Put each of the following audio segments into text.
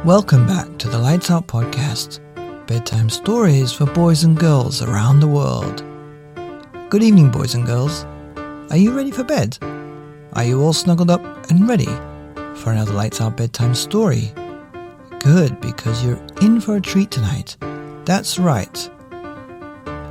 Welcome back to the Lights Out Podcast, bedtime stories for boys and girls around the world. Good evening, boys and girls. Are you ready for bed? Are you all snuggled up and ready for another Lights Out bedtime story? Good, because you're in for a treat tonight. That's right.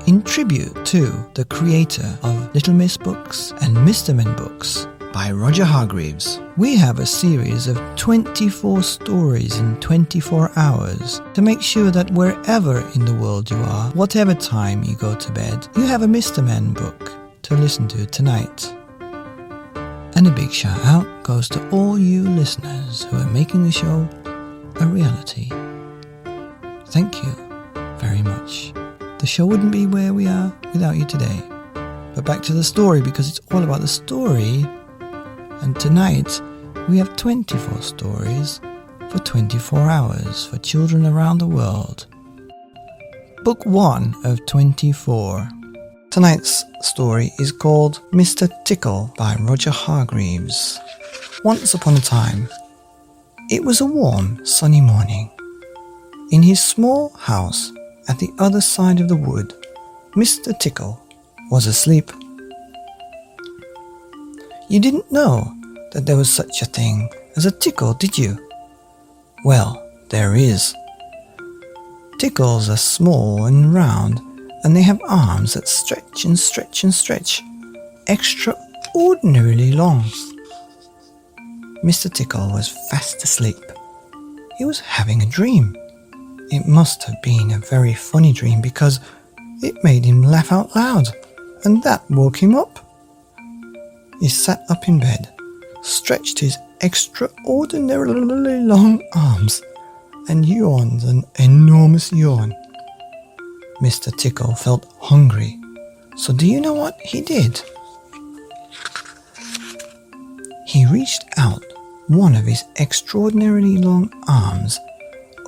In tribute to the creator of Little Miss books and Mr. Men books by Roger Hargreaves, we have a series of 24 stories in 24 hours to make sure that wherever in the world you are, whatever time you go to bed, you have a Mr. Men book to listen to tonight. And a big shout out goes to all you listeners who are making the show a reality. Thank you very much. The show wouldn't be where we are without you today. But back to the story, because it's all about the story. And tonight we have 24 stories for 24 hours for children around the world. Book 1 of 24. Tonight's story is called Mr. Tickle by Roger Hargreaves. Once upon a time, it was a warm, sunny morning. In his small house at the other side of the wood, Mr. Tickle was asleep. You didn't know that there was such a thing as a tickle, did you? Well, there is. Tickles are small and round, and they have arms that stretch and stretch and stretch, extraordinarily long. Mr. Tickle was fast asleep. He was having a dream. It must have been a very funny dream, because it made him laugh out loud, and that woke him up. He sat up in bed, stretched his extraordinarily long arms, and yawned an enormous yawn. Mr. Tickle felt hungry, so do you know what he did? He reached out one of his extraordinarily long arms,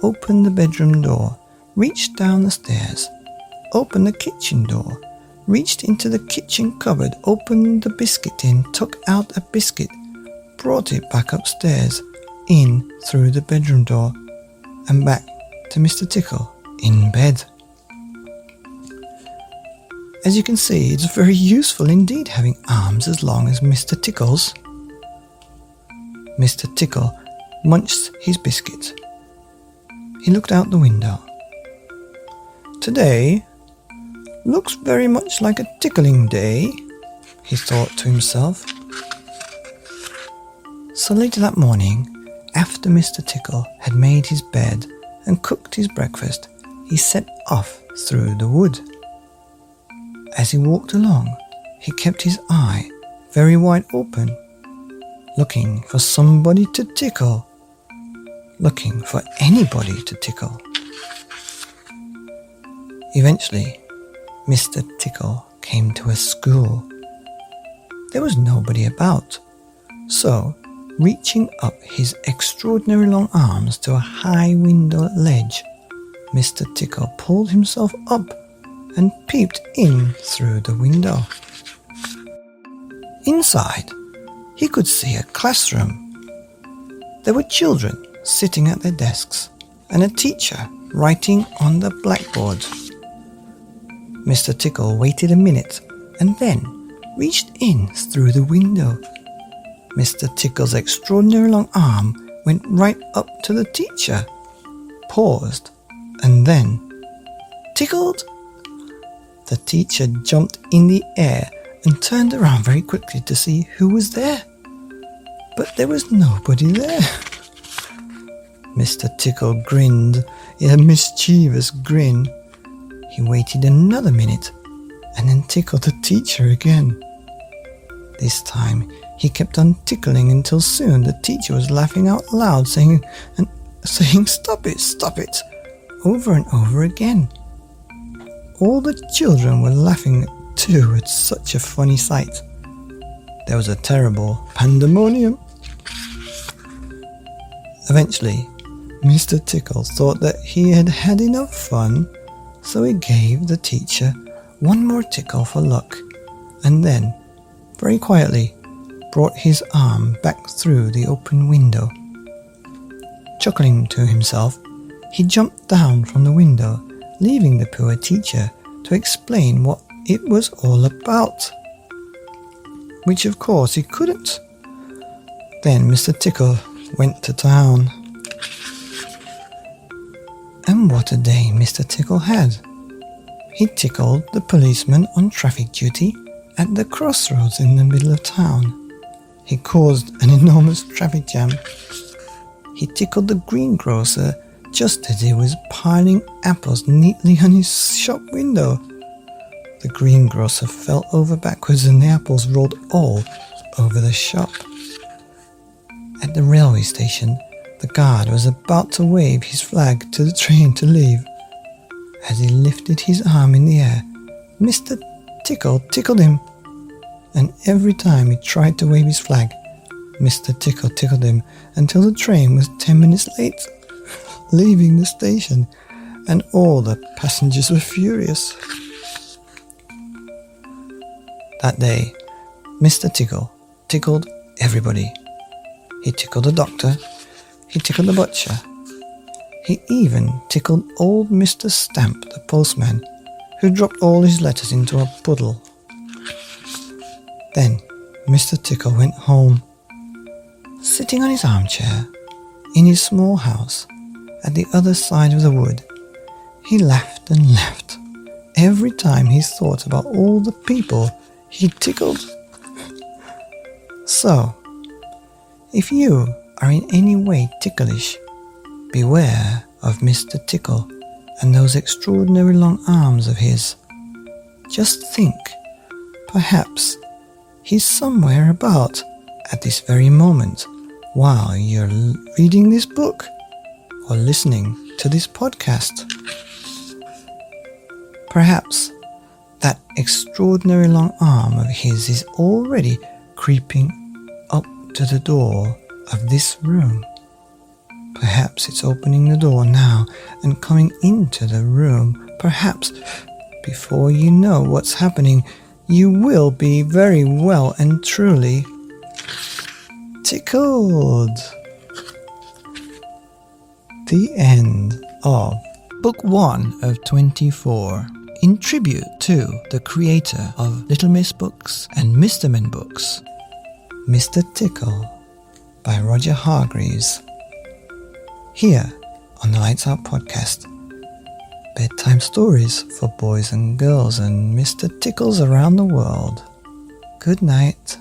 opened the bedroom door, reached down the stairs, opened the kitchen door, reached into the kitchen cupboard, opened the biscuit tin, took out a biscuit, brought it back upstairs, in through the bedroom door, and back to Mr. Tickle in bed. As you can see, it's very useful indeed having arms as long as Mr. Tickle's. Mr. Tickle munched his biscuit. He looked out the window. Today looks very much like a tickling day, he thought to himself. So later that morning, after Mr. Tickle had made his bed and cooked his breakfast, he set off through the wood. As he walked along, he kept his eye very wide open, looking for somebody to tickle, looking for anybody to tickle. Eventually, Mr. Tickle came to a school. There was nobody about, so, reaching up his extraordinary long arms to a high window ledge, Mr. Tickle pulled himself up and peeped in through the window. Inside, he could see a classroom. There were children sitting at their desks and a teacher writing on the blackboard. Mr. Tickle waited a minute and then reached in through the window. Mr. Tickle's extraordinary long arm went right up to the teacher, paused, and then tickled. The teacher jumped in the air and turned around very quickly to see who was there. But there was nobody there. Mr. Tickle grinned in a mischievous grin. He waited another minute and then tickled the teacher again. This time he kept on tickling until soon the teacher was laughing out loud, saying, "Stop it," over and over again. All the children were laughing too at such a funny sight. There was a terrible pandemonium. Eventually, Mr. Tickle thought that he had had enough fun, so he gave the teacher one more tickle for luck, and then, very quietly, brought his arm back through the open window. Chuckling to himself, he jumped down from the window, leaving the poor teacher to explain what it was all about, which of course he couldn't. Then Mr. Tickle went to town. And what a day Mr. Tickle had. He tickled the policeman on traffic duty at the crossroads in the middle of town. He caused an enormous traffic jam. He tickled the greengrocer just as he was piling apples neatly on his shop window. The greengrocer fell over backwards and the apples rolled all over the shop. At the railway station, the guard was about to wave his flag to the train to leave. As he lifted his arm in the air, Mr. Tickle tickled him. And every time he tried to wave his flag, Mr. Tickle tickled him until the train was 10 minutes late, leaving the station, and all the passengers were furious. That day, Mr. Tickle tickled everybody. He tickled the doctor, he tickled the butcher, he even tickled old Mr. Stamp, the postman, who dropped all his letters into a puddle. Then Mr. Tickle went home. Sitting on his armchair in his small house at the other side of the wood, he laughed and laughed every time he thought about all the people he tickled. So, if you are in any way ticklish, beware of Mr. Tickle and those extraordinary long arms of his. Just think, perhaps he's somewhere about at this very moment while you're reading this book or listening to this podcast. Perhaps that extraordinary long arm of his is already creeping up to the door of this room. Perhaps it's opening the door now and coming into the room. Perhaps before you know what's happening, you will be very well and truly tickled. The end of Book 1 of 24, in tribute to the creator of Little Miss Books and Mr. Men Books, Mr. Tickle, by Roger Hargreaves. Here on the Lights Out podcast, bedtime stories for boys and girls and Mr. Tickles around the world. Good night.